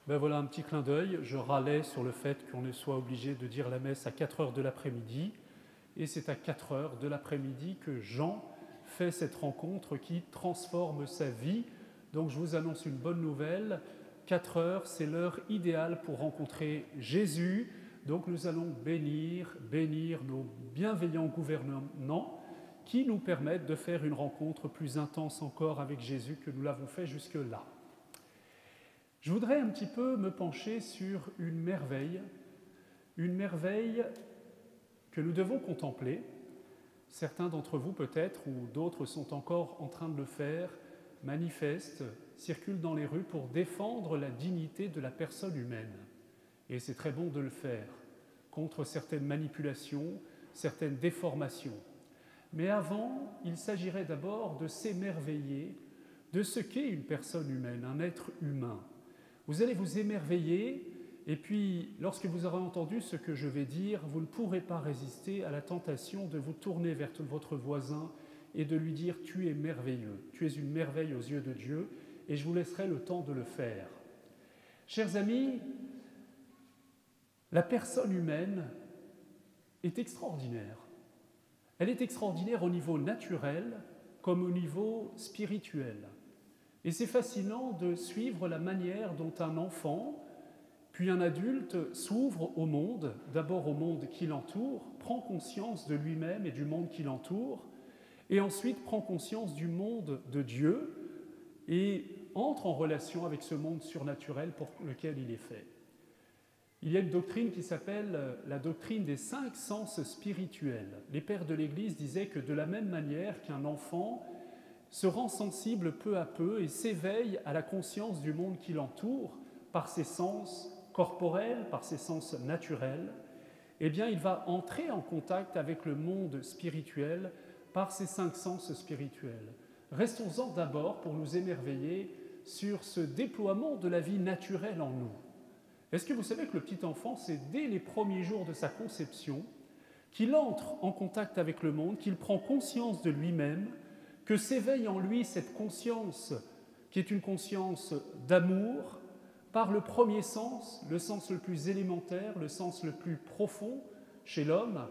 Ben voilà un petit clin d'œil. Je râlais sur le fait qu'on ne soit obligé de dire la messe à 4 heures de l'après-midi. Et c'est à 4 heures de l'après-midi que Jean fait cette rencontre qui transforme sa vie. Donc je vous annonce une bonne nouvelle. 4 heures, c'est l'heure idéale pour rencontrer Jésus. Donc nous allons bénir nos bienveillants gouvernants qui nous permettent de faire une rencontre plus intense encore avec Jésus que nous l'avons fait jusque-là. Je voudrais un petit peu me pencher sur une merveille que nous devons contempler. Certains d'entre vous peut-être, ou d'autres sont encore en train de le faire, manifestent, circulent dans les rues pour défendre la dignité de la personne humaine. Et c'est très bon de le faire, contre certaines manipulations, certaines déformations. Mais avant, il s'agirait d'abord de s'émerveiller de ce qu'est une personne humaine, un être humain. Vous allez vous émerveiller, et puis lorsque vous aurez entendu ce que je vais dire, vous ne pourrez pas résister à la tentation de vous tourner vers votre voisin et de lui dire « Tu es merveilleux, tu es une merveille aux yeux de Dieu », et je vous laisserai le temps de le faire. Chers amis, la personne humaine est extraordinaire. Elle est extraordinaire au niveau naturel comme au niveau spirituel. Et c'est fascinant de suivre la manière dont un enfant, puis un adulte, s'ouvre au monde, d'abord au monde qui l'entoure, prend conscience de lui-même et du monde qui l'entoure, et ensuite prend conscience du monde de Dieu et entre en relation avec ce monde surnaturel pour lequel il est fait. Il y a une doctrine qui s'appelle la doctrine des 5 sens spirituels. Les pères de l'Église disaient que de la même manière qu'un enfant se rend sensible peu à peu et s'éveille à la conscience du monde qui l'entoure par ses sens corporels, par ses sens naturels, eh bien il va entrer en contact avec le monde spirituel par ces 5 sens spirituels. Restons-en d'abord pour nous émerveiller sur ce déploiement de la vie naturelle en nous. Est-ce que vous savez que le petit enfant, c'est dès les premiers jours de sa conception qu'il entre en contact avec le monde, qu'il prend conscience de lui-même, que s'éveille en lui cette conscience qui est une conscience d'amour par le premier sens, le sens le plus élémentaire, le sens le plus profond chez l'homme,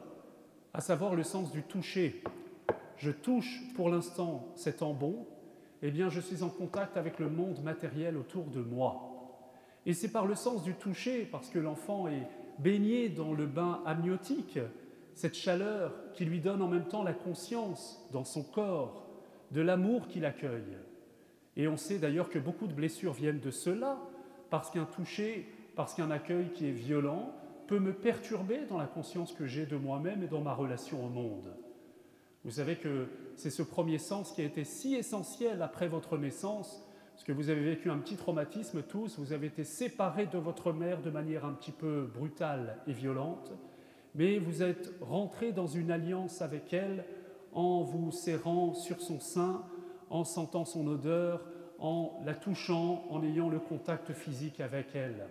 à savoir le sens du toucher. Je touche pour l'instant cet ambon, eh bien je suis en contact avec le monde matériel autour de moi. Et c'est par le sens du toucher, parce que l'enfant est baigné dans le bain amniotique, cette chaleur qui lui donne en même temps la conscience dans son corps de l'amour qu'il accueille. Et on sait d'ailleurs que beaucoup de blessures viennent de cela, parce qu'un toucher, parce qu'un accueil qui est violent peut me perturber dans la conscience que j'ai de moi-même et dans ma relation au monde. Vous savez que c'est ce premier sens qui a été si essentiel après votre naissance, parce que vous avez vécu un petit traumatisme tous, vous avez été séparés de votre mère de manière un petit peu brutale et violente, mais vous êtes rentrés dans une alliance avec elle en vous serrant sur son sein, en sentant son odeur, en la touchant, en ayant le contact physique avec elle.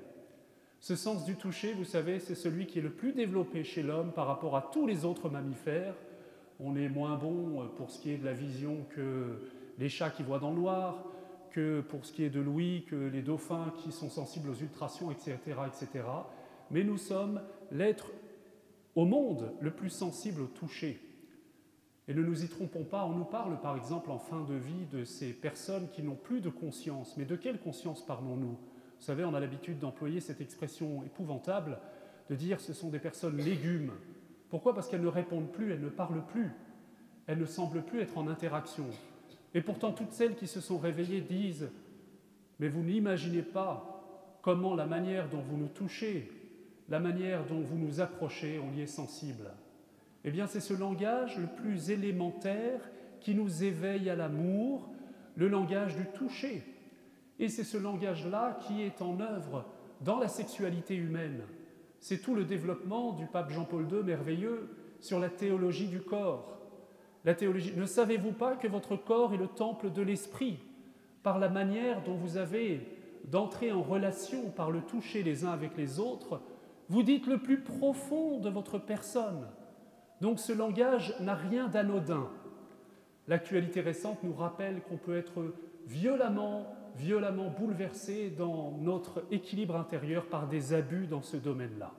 Ce sens du toucher, vous savez, c'est celui qui est le plus développé chez l'homme par rapport à tous les autres mammifères. On est moins bon pour ce qui est de la vision que les chats qui voient dans le noir, que pour ce qui est de l'ouïe, que les dauphins qui sont sensibles aux ultrasons, etc., etc. Mais nous sommes l'être au monde le plus sensible au toucher. Et ne nous y trompons pas, on nous parle par exemple en fin de vie de ces personnes qui n'ont plus de conscience. Mais de quelle conscience parlons-nous ? Vous savez, on a l'habitude d'employer cette expression épouvantable, de dire ce sont des personnes légumes. Pourquoi ? Parce qu'elles ne répondent plus, elles ne parlent plus, elles ne semblent plus être en interaction. Et pourtant, toutes celles qui se sont réveillées disent « Mais vous n'imaginez pas comment la manière dont vous nous touchez, la manière dont vous nous approchez, on y est sensible. » Eh bien, c'est ce langage le plus élémentaire qui nous éveille à l'amour, le langage du toucher. Et c'est ce langage-là qui est en œuvre dans la sexualité humaine. C'est tout le développement du pape Jean-Paul II merveilleux sur la théologie du corps. La théologie. Ne savez-vous pas que votre corps est le temple de l'esprit, par la manière dont vous avez d'entrer en relation par le toucher les uns avec les autres, vous dites le plus profond de votre personne. Donc ce langage n'a rien d'anodin. L'actualité récente nous rappelle qu'on peut être violemment bouleversé dans notre équilibre intérieur par des abus dans ce domaine-là.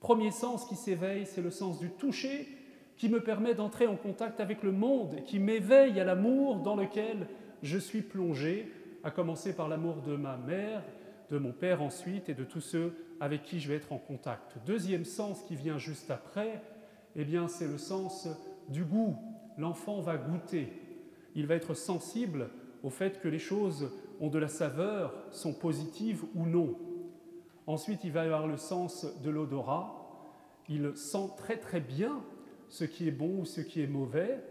Premier sens qui s'éveille, c'est le sens du toucher qui me permet d'entrer en contact avec le monde, qui m'éveille à l'amour dans lequel je suis plongé, à commencer par l'amour de ma mère, de mon père ensuite et de tous ceux avec qui je vais être en contact. Deuxième sens qui vient juste après, eh bien, c'est le sens du goût. L'enfant va goûter. Il va être sensible au fait que les choses ont de la saveur, sont positives ou non. Ensuite, il va avoir le sens de l'odorat. Il sent très très bien ce qui est bon ou ce qui est mauvais.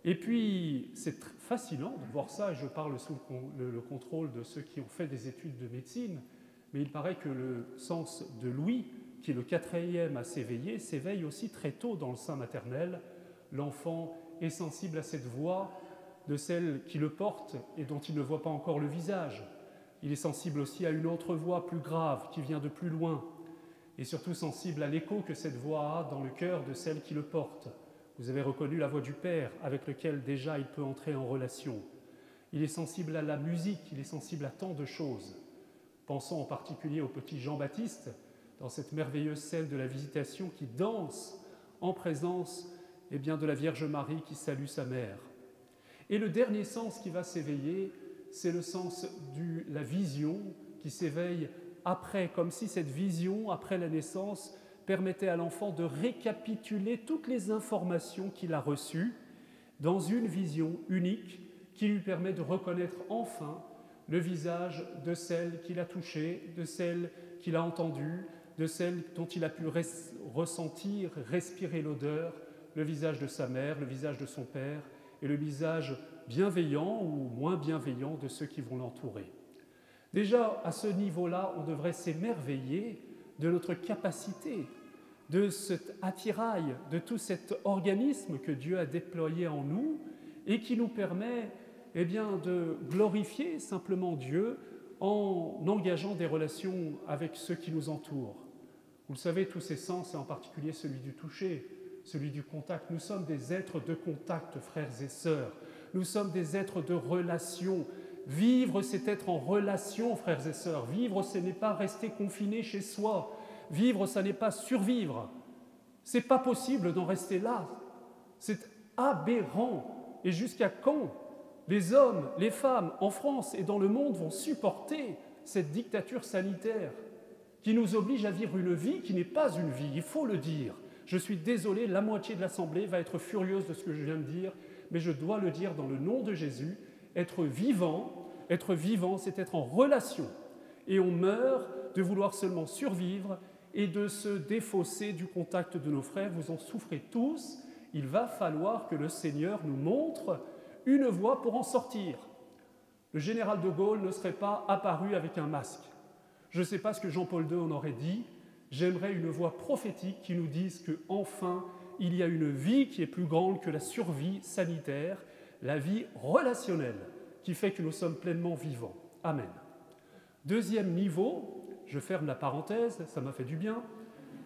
Et puis, c'est fascinant de voir ça, et je parle sous le contrôle de ceux qui ont fait des études de médecine, mais il paraît que le sens de l'ouïe, qui est le 4e à s'éveiller, s'éveille aussi très tôt dans le sein maternel. L'enfant est sensible à cette voix de celle qui le porte et dont il ne voit pas encore le visage. Il est sensible aussi à une autre voix plus grave qui vient de plus loin, et surtout sensible à l'écho que cette voix a dans le cœur de celle qui le porte. Vous avez reconnu la voix du Père avec lequel déjà il peut entrer en relation. Il est sensible à la musique, il est sensible à tant de choses. Pensons en particulier au petit Jean-Baptiste, dans cette merveilleuse scène de la Visitation qui danse en présence de la Vierge Marie qui salue sa mère. Et le dernier sens qui va s'éveiller, c'est le sens de la vision qui s'éveille après, comme si cette vision, après la naissance, permettait à l'enfant de récapituler toutes les informations qu'il a reçues dans une vision unique qui lui permet de reconnaître enfin le visage de celle qu'il a touchée, de celle qu'il a entendue, de celle dont il a pu ressentir, respirer l'odeur, le visage de sa mère, le visage de son père et le visage bienveillant ou moins bienveillant de ceux qui vont l'entourer. Déjà, à ce niveau-là, on devrait s'émerveiller de notre capacité, de cet attirail, de tout cet organisme que Dieu a déployé en nous et qui nous permet de glorifier simplement Dieu en engageant des relations avec ceux qui nous entourent. Vous le savez, tous ces sens, et en particulier celui du toucher, celui du contact, nous sommes des êtres de contact, frères et sœurs. Nous sommes des êtres de relation. Vivre, c'est être en relation, frères et sœurs. Vivre, ce n'est pas rester confiné chez soi. Vivre, ça n'est pas survivre. C'est pas possible d'en rester là. C'est aberrant. Et jusqu'à quand les hommes, les femmes, en France et dans le monde vont supporter cette dictature sanitaire qui nous oblige à vivre une vie qui n'est pas une vie, il faut le dire. Je suis désolé, la moitié de l'Assemblée va être furieuse de ce que je viens de dire, mais je dois le dire dans le nom de Jésus. Être vivant, c'est être en relation. Et on meurt de vouloir seulement survivre et de se défausser du contact de nos frères. Vous en souffrez tous. Il va falloir que le Seigneur nous montre une voie pour en sortir. Le général de Gaulle ne serait pas apparu avec un masque. Je ne sais pas ce que Jean-Paul II en aurait dit. J'aimerais une voix prophétique qui nous dise qu'enfin, il y a une vie qui est plus grande que la survie sanitaire, la vie relationnelle, qui fait que nous sommes pleinement vivants. Amen. Deuxième niveau, je ferme la parenthèse, ça m'a fait du bien.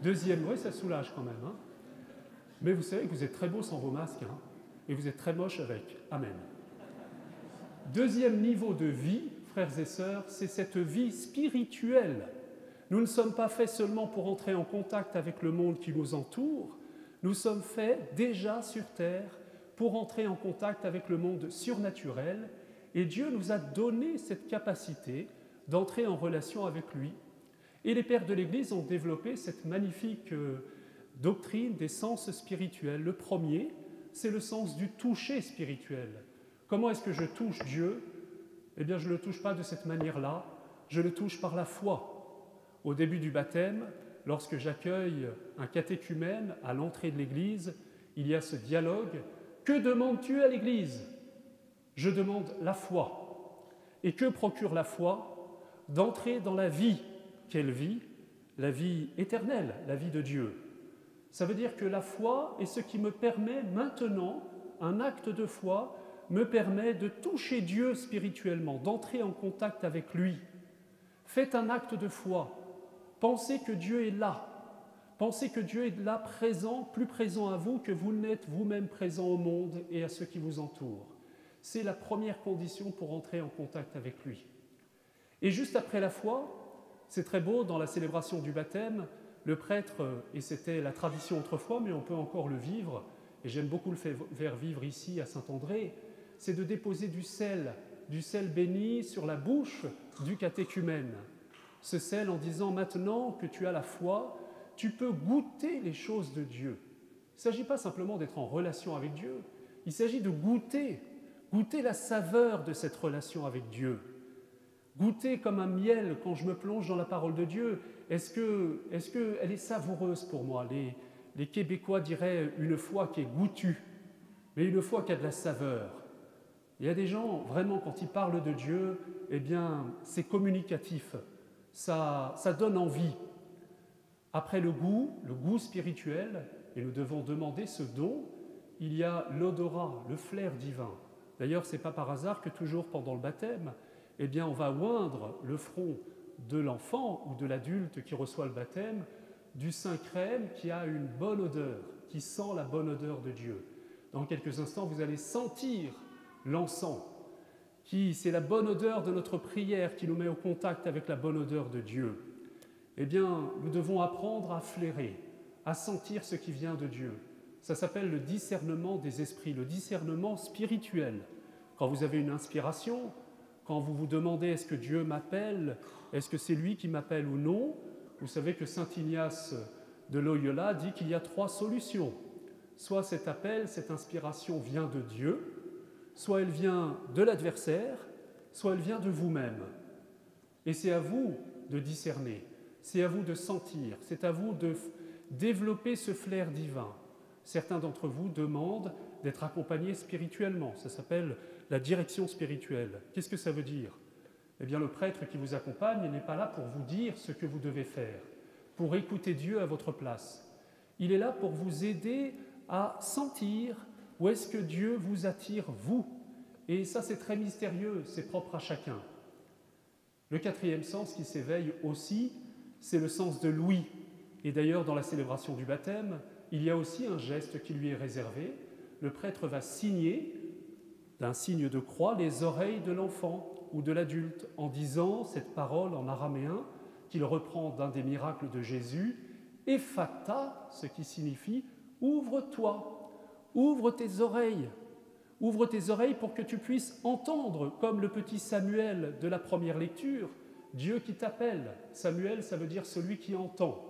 Deuxième, oui, ça soulage quand même. Hein. Mais vous savez que vous êtes très beaux sans vos masques, hein, et vous êtes très moches avec. Amen. Deuxième niveau de vie, frères et sœurs, c'est cette vie spirituelle. Nous ne sommes pas faits seulement pour entrer en contact avec le monde qui nous entoure, nous sommes faits déjà sur terre pour entrer en contact avec le monde surnaturel, et Dieu nous a donné cette capacité d'entrer en relation avec lui. Et les pères de l'Église ont développé cette magnifique doctrine des sens spirituels. Le premier, c'est le sens du toucher spirituel. Comment est-ce que je touche Dieu ? Eh bien, je ne le touche pas de cette manière-là, je le touche par la foi. Au début du baptême, lorsque j'accueille un catéchumène à l'entrée de l'Église, il y a ce dialogue. Que demandes-tu à l'Église ? Je demande la foi. Et que procure la foi ? D'entrer dans la vie. Quelle vie ? La vie éternelle, la vie de Dieu. Ça veut dire que la foi est ce qui me permet maintenant, un acte de foi, me permet de toucher Dieu spirituellement, d'entrer en contact avec lui. Faites un acte de foi. Pensez que Dieu est là. Pensez que Dieu est là présent, plus présent à vous que vous n'êtes vous-même présent au monde et à ceux qui vous entourent. C'est la première condition pour entrer en contact avec lui. Et juste après la foi, c'est très beau, dans la célébration du baptême, le prêtre, et c'était la tradition autrefois, mais on peut encore le vivre, et j'aime beaucoup le faire vivre ici à Saint-André, c'est de déposer du sel béni sur la bouche du catéchumène. Ce sel en disant, maintenant que tu as la foi, tu peux goûter les choses de Dieu. Il ne s'agit pas simplement d'être en relation avec Dieu, il s'agit de goûter la saveur de cette relation avec Dieu. Goûter comme un miel quand je me plonge dans la parole de Dieu, est-ce qu'elle est savoureuse pour moi? Les Québécois diraient une foi qui est goûtue, mais une foi qui a de la saveur. Il y a des gens, vraiment, quand ils parlent de Dieu, eh bien, c'est communicatif, ça donne envie. Après le goût spirituel, et nous devons demander ce don, il y a l'odorat, le flair divin. D'ailleurs, ce n'est pas par hasard que toujours pendant le baptême, eh bien, on va oindre le front de l'enfant ou de l'adulte qui reçoit le baptême du saint crème qui a une bonne odeur, qui sent la bonne odeur de Dieu. Dans quelques instants, vous allez sentir l'encens, c'est la bonne odeur de notre prière qui nous met au contact avec la bonne odeur de Dieu. Eh bien, nous devons apprendre à flairer, à sentir ce qui vient de Dieu. Ça s'appelle le discernement des esprits, le discernement spirituel. Quand vous avez une inspiration, quand vous vous demandez est-ce que Dieu m'appelle, est-ce que c'est lui qui m'appelle ou non, vous savez que saint Ignace de Loyola dit qu'il y a 3 solutions. Soit cet appel, cette inspiration vient de Dieu, soit elle vient de l'adversaire, soit elle vient de vous-même. Et c'est à vous de discerner, c'est à vous de sentir, c'est à vous de développer ce flair divin. Certains d'entre vous demandent d'être accompagnés spirituellement, ça s'appelle la direction spirituelle. Qu'est-ce que ça veut dire? Eh bien, le prêtre qui vous accompagne n'est pas là pour vous dire ce que vous devez faire, pour écouter Dieu à votre place. Il est là pour vous aider à sentir où est-ce que Dieu vous attire, vous. Et ça, c'est très mystérieux, c'est propre à chacun. Le 4e sens qui s'éveille aussi, c'est le sens de l'ouïe. Et d'ailleurs, dans la célébration du baptême, il y a aussi un geste qui lui est réservé. Le prêtre va signer d'un signe de croix les oreilles de l'enfant ou de l'adulte en disant cette parole en araméen qu'il reprend d'un des miracles de Jésus, « Ephata », ce qui signifie « ouvre-toi, ouvre tes oreilles ». Ouvre tes oreilles pour que tu puisses entendre, comme le petit Samuel de la première lecture, Dieu qui t'appelle. Samuel, ça veut dire celui qui entend.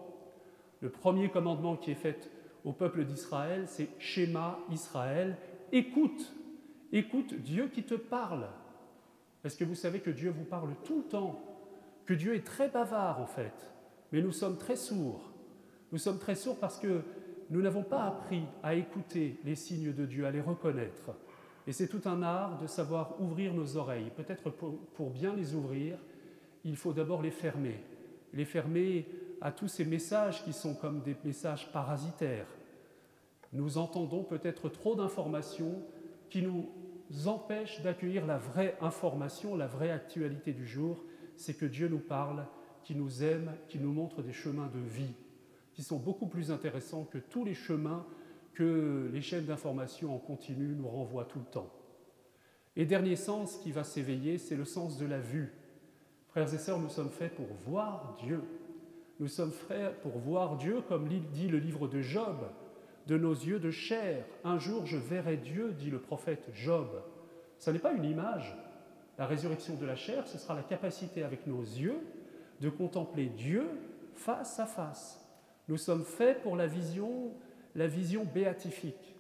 Le premier commandement qui est fait au peuple d'Israël, c'est « Shema Israël », écoute Dieu qui te parle. Est-ce que vous savez que Dieu vous parle tout le temps? Que Dieu est très bavard en fait, mais nous sommes très sourds. Nous sommes très sourds parce que nous n'avons pas appris à écouter les signes de Dieu, à les reconnaître. Et c'est tout un art de savoir ouvrir nos oreilles. Peut-être pour bien les ouvrir, il faut d'abord les fermer à tous ces messages qui sont comme des messages parasitaires. Nous entendons peut-être trop d'informations qui nous empêchent d'accueillir la vraie information, la vraie actualité du jour, c'est que Dieu nous parle, qui nous aime, qui nous montre des chemins de vie, qui sont beaucoup plus intéressants que tous les chemins que les chaînes d'information en continu nous renvoient tout le temps. Et dernier sens qui va s'éveiller, c'est le sens de la vue. Frères et sœurs, nous sommes faits pour voir Dieu. Nous sommes faits pour voir Dieu, comme dit le livre de Job, de nos yeux de chair. Un jour, je verrai Dieu, dit le prophète Job. Ce n'est pas une image. La résurrection de la chair, ce sera la capacité avec nos yeux de contempler Dieu face à face. Nous sommes faits pour la vision béatifique.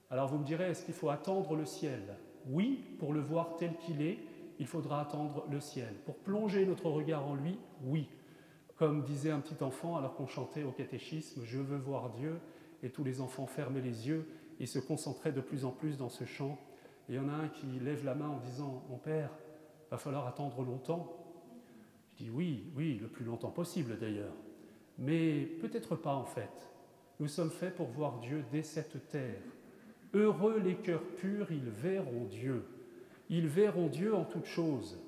Alors vous me direz, est-ce qu'il faut attendre le ciel? Oui, pour le voir tel qu'il est, il faudra attendre le ciel. Pour plonger notre regard en lui, oui. Comme disait un petit enfant alors qu'on chantait au catéchisme « Je veux voir Dieu », et tous les enfants fermaient les yeux et se concentraient de plus en plus dans ce chant. Et il y en a un qui lève la main en disant « Mon père, il va falloir attendre longtemps ». Je dis « Oui, le plus longtemps possible d'ailleurs. Mais peut-être pas en fait. Nous sommes faits pour voir Dieu dès cette terre. Heureux les cœurs purs, ils verront Dieu. Ils verront Dieu en toutes choses.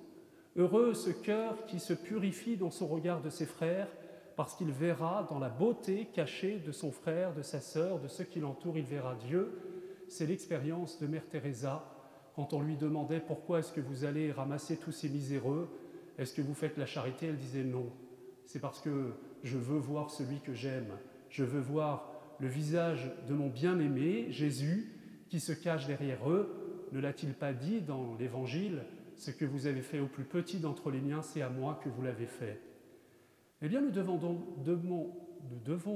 Heureux ce cœur qui se purifie dans son regard de ses frères, parce qu'il verra dans la beauté cachée de son frère, de sa sœur, de ceux qui l'entourent, il verra Dieu. C'est l'expérience de Mère Teresa quand on lui demandait « Pourquoi est-ce que vous allez ramasser tous ces miséreux? Est-ce que vous faites la charité ?» Elle disait « Non, c'est parce que je veux voir celui que j'aime. Je veux voir le visage de mon bien-aimé, Jésus, qui se cache derrière eux. Ne l'a-t-il pas dit dans l'Évangile? Ce que vous avez fait au plus petit d'entre les miens, c'est à moi que vous l'avez fait. » Eh bien, nous devons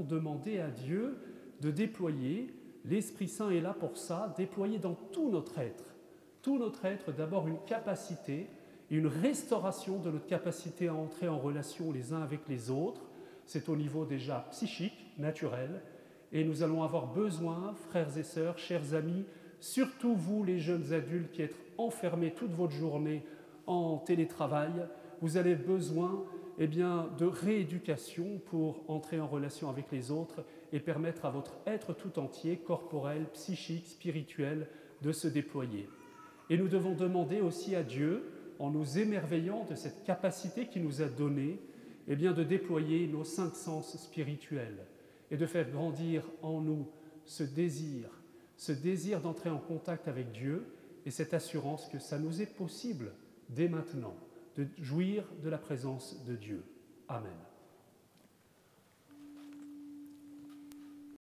demander à Dieu de déployer, l'Esprit Saint est là pour ça, déployer dans tout notre être d'abord une capacité, une restauration de notre capacité à entrer en relation les uns avec les autres. C'est au niveau déjà psychique, naturel, et nous allons avoir besoin, frères et sœurs, chers amis, surtout vous les jeunes adultes qui êtes enfermés toute votre journée en télétravail, vous avez besoin de rééducation pour entrer en relation avec les autres et permettre à votre être tout entier, corporel, psychique, spirituel, de se déployer. Et nous devons demander aussi à Dieu, en nous émerveillant de cette capacité qu'il nous a donnée, de déployer nos 5 sens spirituels et de faire grandir en nous ce désir d'entrer en contact avec Dieu et cette assurance que ça nous est possible dès maintenant de jouir de la présence de Dieu. Amen.